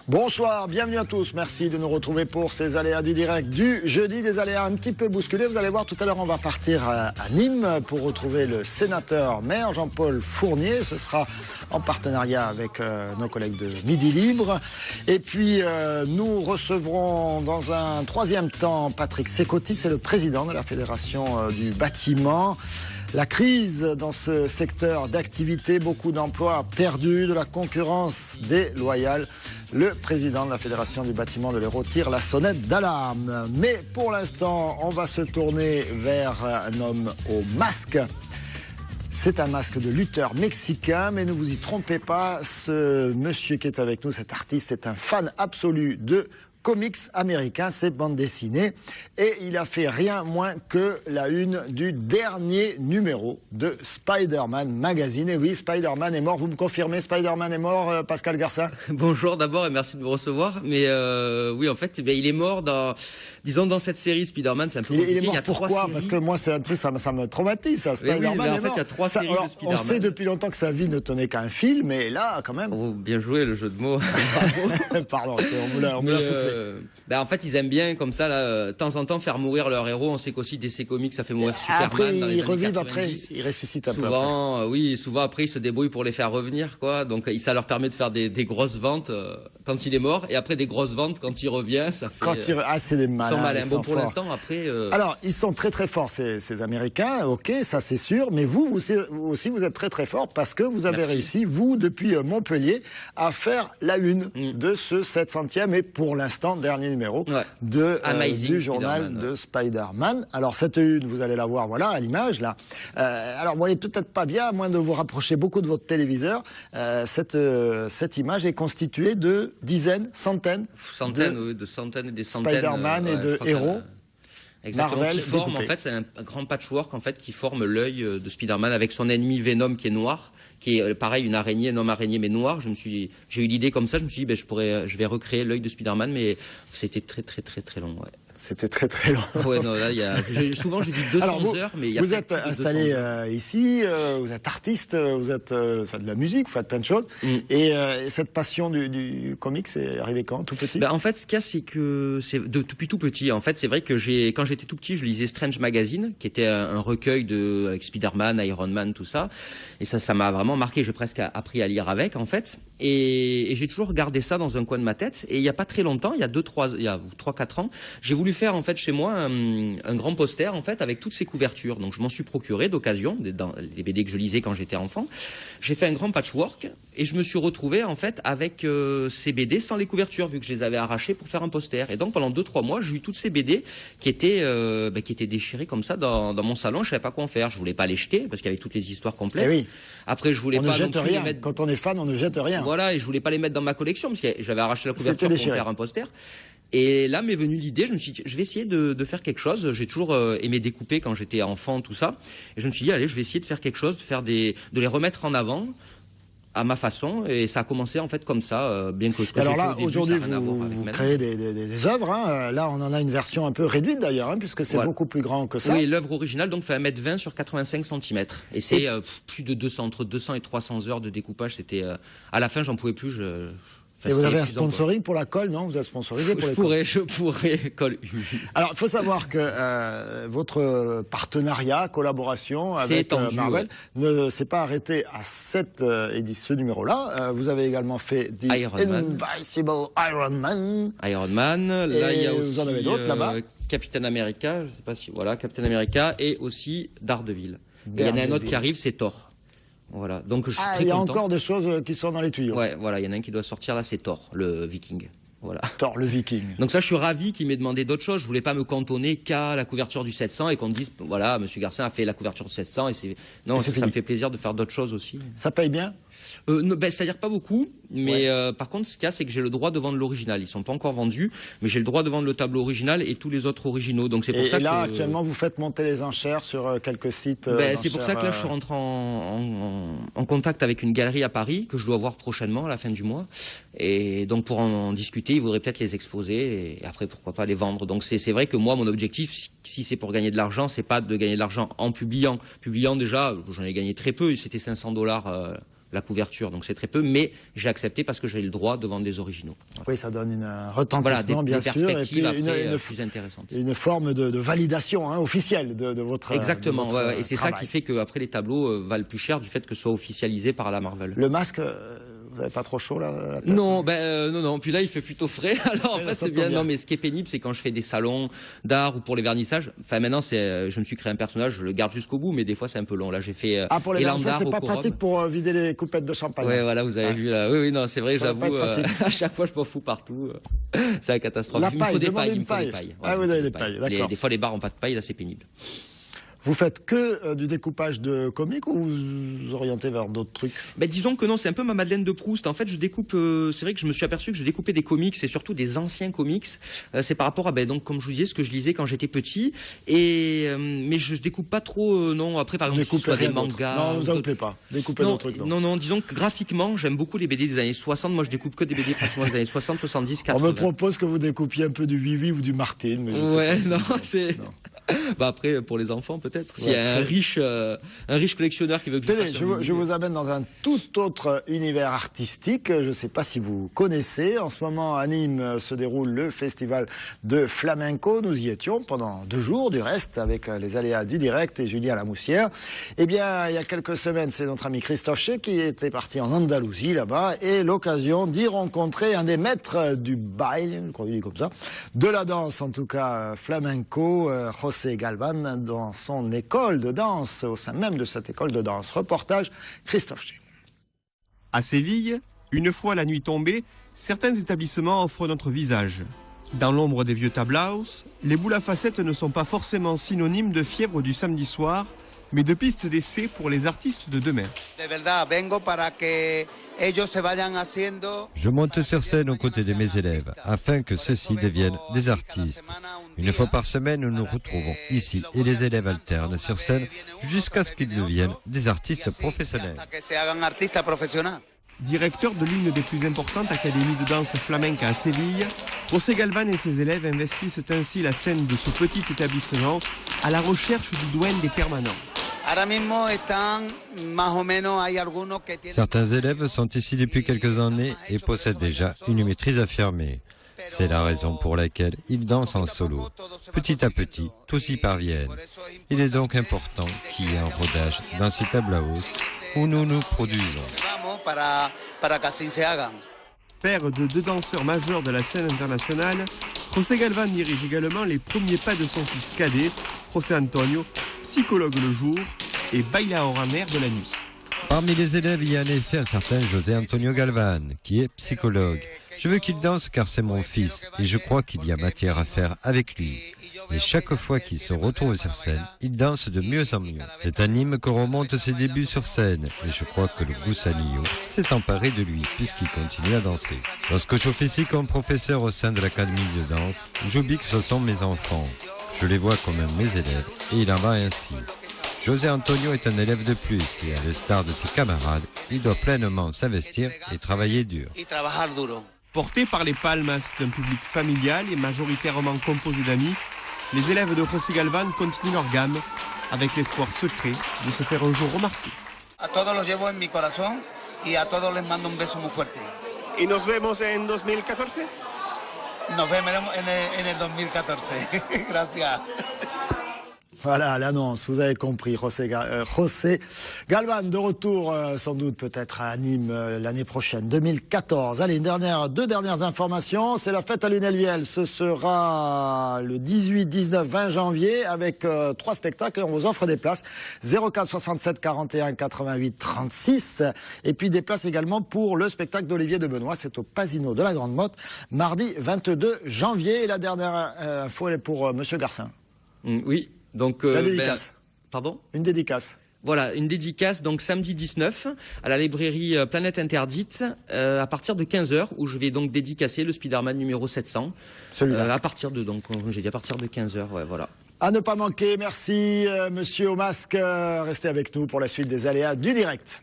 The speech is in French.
Bonsoir, bienvenue à tous. Merci de nous retrouver pour ces aléas du direct du jeudi. Des aléas un petit peu bousculés. Vous allez voir, tout à l'heure, on va partir à Nîmes pour retrouver le sénateur maire Jean-Paul Fournier. Ce sera en partenariat avec nos collègues de Midi Libre. Et puis, nous recevrons dans un troisième temps Patrick Sécotti, c'est le président de la Fédération du bâtiment. La crise dans ce secteur d'activité, beaucoup d'emplois perdus, de la concurrence déloyale. Le président de la Fédération du bâtiment de l'Hérault tire la sonnette d'alarme. Mais pour l'instant, on va se tourner vers un homme au masque. C'est un masque de lutteur mexicain, mais ne vous y trompez pas, ce monsieur qui est avec nous, cet artiste, est un fan absolu de comics américains, c'est bande dessinée, et il a fait rien moins que la une du dernier numéro de Spider-Man Magazine. Et oui, Spider-Man est mort, vous me confirmez, Spider-Man est mort, Pascal Garcin? Bonjour d'abord et merci de me recevoir, mais oui, en fait, il est mort dans cette série Spider-Man, c'est un peu compliqué. Il est mort pourquoi? Parce que moi, c'est un truc, ça me traumatise, ça, Spider-Man oui, est en fait, mort. il y a 3 séries de Spider-Man. On sait depuis longtemps que sa vie ne tenait qu'à un film, mais là, quand même... Oh, bien joué, le jeu de mots. Pardon, on me l'a soufflé. En fait, ils aiment bien comme ça, là, de temps en temps, faire mourir leur héros. On sait qu'aussi DC Comics, ça fait mourir Superman. Après, dans les ils années revivent 90. après, ils ressuscitent un peu. Souvent, oui, souvent après, ils se débrouillent pour les faire revenir, quoi. Donc, ça leur permet de faire des grosses ventes quand il est mort, et après des grosses ventes quand il revient. Ça fait. C'est des malins. Ils sont malins. Bon, pour l'instant, après. Alors, ils sont très très forts, ces Américains. Ok, ça c'est sûr. Mais vous aussi, vous êtes très très forts parce que vous avez réussi, vous, depuis Montpellier, à faire la une de ce 700e et pour l'instant dernier numéro du journal de Spider-Man. Alors cette une, vous allez la voir, voilà, à l'image là. Alors vous voyez peut-être pas bien, à moins de vous rapprocher beaucoup de votre téléviseur. Cette image est constituée de dizaines, centaines de centaines et des centaines. Spider-Man et de héros. Exactement, Marvel, qui forme, en fait, c'est un grand patchwork, en fait, qui forme l'œil de Spider-Man avec son ennemi Venom qui est noir, qui est pareil, une araignée, un homme araignée, mais noir. J'ai eu l'idée comme ça, je me suis dit, je vais recréer l'œil de Spider-Man, mais c'était très, très, très, très long, ouais. C'était très très long. Ouais, non, là, souvent je dis 200 heures, mais il y a vous êtes installé ici, vous êtes artiste, vous êtes faites de la musique, vous faites plein de choses. Et cette passion du comics, c'est arrivé quand, tout petit? En fait, ce qu'il y a, c'est que depuis tout petit. En fait, c'est vrai que quand j'étais tout petit, je lisais Strange Magazine, qui était un recueil avec Spider-Man, Iron Man, tout ça. Et ça m'a vraiment marqué. J'ai presque appris à lire avec, en fait. Et j'ai toujours gardé ça dans un coin de ma tête. Et il y a pas très longtemps, il y a 3-4 ans, j'ai voulu faire en fait chez moi un grand poster en fait avec toutes ces couvertures. Donc je m'en suis procuré d'occasion dans les BD que je lisais quand j'étais enfant. J'ai fait un grand patchwork et je me suis retrouvé en fait avec ces BD sans les couvertures vu que je les avais arrachées pour faire un poster. Et donc pendant 2-3 mois, j'ai eu toutes ces BD qui étaient déchirées comme ça dans mon salon. Je savais pas quoi en faire. Je voulais pas les jeter parce qu'il y avait toutes les histoires complètes. Et oui. Après je voulais on pas ne jette non plus rien. les mettre... Quand on est fan, on ne jette rien. Voilà, et je voulais pas les mettre dans ma collection parce que j'avais arraché la couverture pour faire un poster. Et là m'est venue l'idée, je me suis dit, je vais essayer de faire quelque chose. J'ai toujours aimé découper quand j'étais enfant, tout ça. Et je me suis dit, allez, je vais essayer de faire quelque chose, de les remettre en avant à ma façon. Et ça a commencé en fait comme ça, bien que ce que j'ai fait au début, alors là, aujourd'hui, vous créez des œuvres. Hein. Là, on en a une version un peu réduite d'ailleurs, hein, puisque c'est beaucoup plus grand que ça. Oui, l'œuvre originale donc fait 1m20 sur 85 cm. Et c'est plus de 200, entre 200 et 300 heures de découpage. C'était à la fin, j'en pouvais plus. Et vous avez un sponsoring pour la colle, non? Vous êtes sponsorisé pour les colles? Je pourrais colle. Alors, il faut savoir que votre partenariat, collaboration avec Marvel ne s'est pas arrêté à cette édition, ce numéro-là. Vous avez également fait The Invincible Iron Man. Iron Man. Là, il y a aussi vous en avez d'autres là-bas. Captain America. Je sais pas si Captain America et aussi Daredevil. Il y en a un autre qui arrive, c'est Thor. Voilà, donc je suis très content. Il y a encore des choses qui sont dans les tuyaux. Ouais, voilà, il y en a un qui doit sortir là, c'est Thor, le Viking. Voilà. Thor, le Viking. Donc ça, je suis ravi qu'il m'ait demandé d'autres choses. Je voulais pas me cantonner qu'à la couverture du 700 et qu'on me dise, voilà, Monsieur Garcin a fait la couverture du 700 et ça me fait plaisir de faire d'autres choses aussi. Ça paye bien? C'est-à-dire pas beaucoup, mais par contre, ce qu'il y a, c'est que j'ai le droit de vendre l'original. Ils sont pas encore vendus, mais j'ai le droit de vendre le tableau original et tous les autres originaux. Donc c'est pour ça que... Et là, actuellement, vous faites monter les enchères sur quelques sites. C'est pour ça que là, je suis rentré en contact avec une galerie à Paris que je dois voir prochainement à la fin du mois. Et donc pour en discuter, ils voudraient peut-être les exposer et après pourquoi pas les vendre. Donc c'est vrai que moi, mon objectif, si c'est pour gagner de l'argent, c'est pas de gagner de l'argent en publiant. Publiant déjà, j'en ai gagné très peu. C'était $500. la couverture, donc c'est très peu, mais j'ai accepté parce que j'ai le droit de vendre des originaux. Oui, ça donne un retentissement, bien sûr, et puis plus intéressante. Une forme de validation officielle de votre Exactement, de votre et c'est ça qui fait qu'après les tableaux valent plus cher du fait que ce soit officialisé par la Marvel. Le masque, vous n'avez pas trop chaud là la tête, Non, non. Puis là, il fait plutôt frais. Alors en fait, c'est bien. Non, mais ce qui est pénible, c'est quand je fais des salons d'art ou pour les vernissages. Enfin, maintenant, je me suis créé un personnage, je le garde jusqu'au bout, mais des fois, c'est un peu long. Là, j'ai fait. Pour les vernissages, c'est pas pratique pour vider les coupettes de champagne. Ouais, voilà, vous avez vu là. Oui, non, c'est vrai, j'avoue. À chaque fois, je m'en fous partout. C'est la catastrophe. Il me faut des pailles. Ouais, vous avez des pailles, d'accord. Des fois, les bars ont pas de paille, là, c'est pénible. Vous faites que du découpage de comics ou vous orientez vers d'autres trucs? Disons que non, c'est un peu ma Madeleine de Proust. En fait, je découpe. C'est vrai que je me suis aperçu que je découpais des comics et surtout des anciens comics. C'est par rapport à donc comme je vous disais, ce que je lisais quand j'étais petit. Mais je découpe pas trop. Non, après par exemple, soit des mangas. Non, ça vous plaît pas. Découper d'autres trucs. Non. Disons que graphiquement, j'aime beaucoup les BD des années 60. Moi, je découpe que des BD pratiquement des années 60, 70, 80. On me propose que vous découpiez un peu du Oui-Oui ou du Martin, mais je sais pas. C'est. Après, pour les enfants, peut-être. S'il y a un riche collectionneur qui veut que je vous amène dans un tout autre univers artistique. Je ne sais pas si vous connaissez. En ce moment, à Nîmes se déroule le festival de flamenco. Nous y étions pendant 2 jours, du reste, avec les aléas du direct et Julien Lamoussière. Eh bien, il y a quelques semaines, c'est notre ami Christophe Ché qui était parti en Andalousie, là-bas, et l'occasion d'y rencontrer un des maîtres du baile, je crois qu'il dit comme ça, de la danse, en tout cas flamenco, José Galvan, dans son école de danse, au sein même de cette école de danse. Reportage, Christophe Ché. À Séville, une fois la nuit tombée, certains établissements offrent notre visage. Dans l'ombre des vieux tablaos, les boules à facettes ne sont pas forcément synonymes de fièvre du samedi soir, mais de pistes d'essai pour les artistes de demain. Je monte sur scène aux côtés de mes élèves, afin que ceux-ci deviennent des artistes. Une fois par semaine, nous nous retrouvons ici et les élèves alternent sur scène jusqu'à ce qu'ils deviennent des artistes professionnels. Directeur de l'une des plus importantes académies de danse flamenca à Séville, José Galvan et ses élèves investissent ainsi la scène de ce petit établissement à la recherche du doyen des permanents. Certains élèves sont ici depuis quelques années et possèdent déjà une maîtrise affirmée. C'est la raison pour laquelle ils dansent en solo. Petit à petit, tous y parviennent. Il est donc important qu'il y ait un rodage dans ces tablaos où nous nous produisons. Père de 2 danseurs majeurs de la scène internationale, José Galvan dirige également les premiers pas de son fils cadet, José Antonio, psychologue le jour et bailaor en mer de la nuit. Parmi les élèves, il y a en effet un certain José Antonio Galvan, qui est psychologue. Je veux qu'il danse car c'est mon fils et je crois qu'il y a matière à faire avec lui. Et chaque fois qu'il se retrouve sur scène, il danse de mieux en mieux. C'est à Nîmes que remontent ses débuts sur scène et je crois que le Gusanillo s'est emparé de lui puisqu'il continue à danser. Lorsque j'officie comme professeur au sein de l'académie de danse, j'oublie que ce sont mes enfants. Je les vois comme mes élèves et il en va ainsi. José Antonio est un élève de plus et à l'instar de ses camarades, il doit pleinement s'investir et travailler dur. Portés par les palmas d'un public familial et majoritairement composé d'amis, les élèves de José Galvan continuent leur gamme avec l'espoir secret de se faire un jour remarquer. A todos los llevo en mi corazón y a todos les mando un beso muy fuerte. Y nos vemos en 2014? Nos vemos en el 2014. Gracias. Voilà l'annonce, vous avez compris. José Galvan de retour sans doute peut-être à Nîmes l'année prochaine, 2014. Allez, 2 dernières informations. C'est la fête à Lunel-Viel. Ce sera le 18, 19, 20 janvier avec 3 spectacles et on vous offre des places. 04 67 41 88 36. Et puis des places également pour le spectacle d'Olivier de Benoît. C'est au Pasino de la Grande Motte, mardi 22 janvier. Et la dernière info, elle est pour Monsieur Garcin. Oui. Donc, la dédicace. Pardon ? Une dédicace. Voilà, une dédicace donc samedi 19 à la librairie Planète Interdite à partir de 15h où je vais donc dédicacer le Spider-Man numéro 700. Celui-là. À partir de 15h, ouais, voilà. À ne pas manquer, merci Monsieur au masque. Restez avec nous pour la suite des aléas du direct.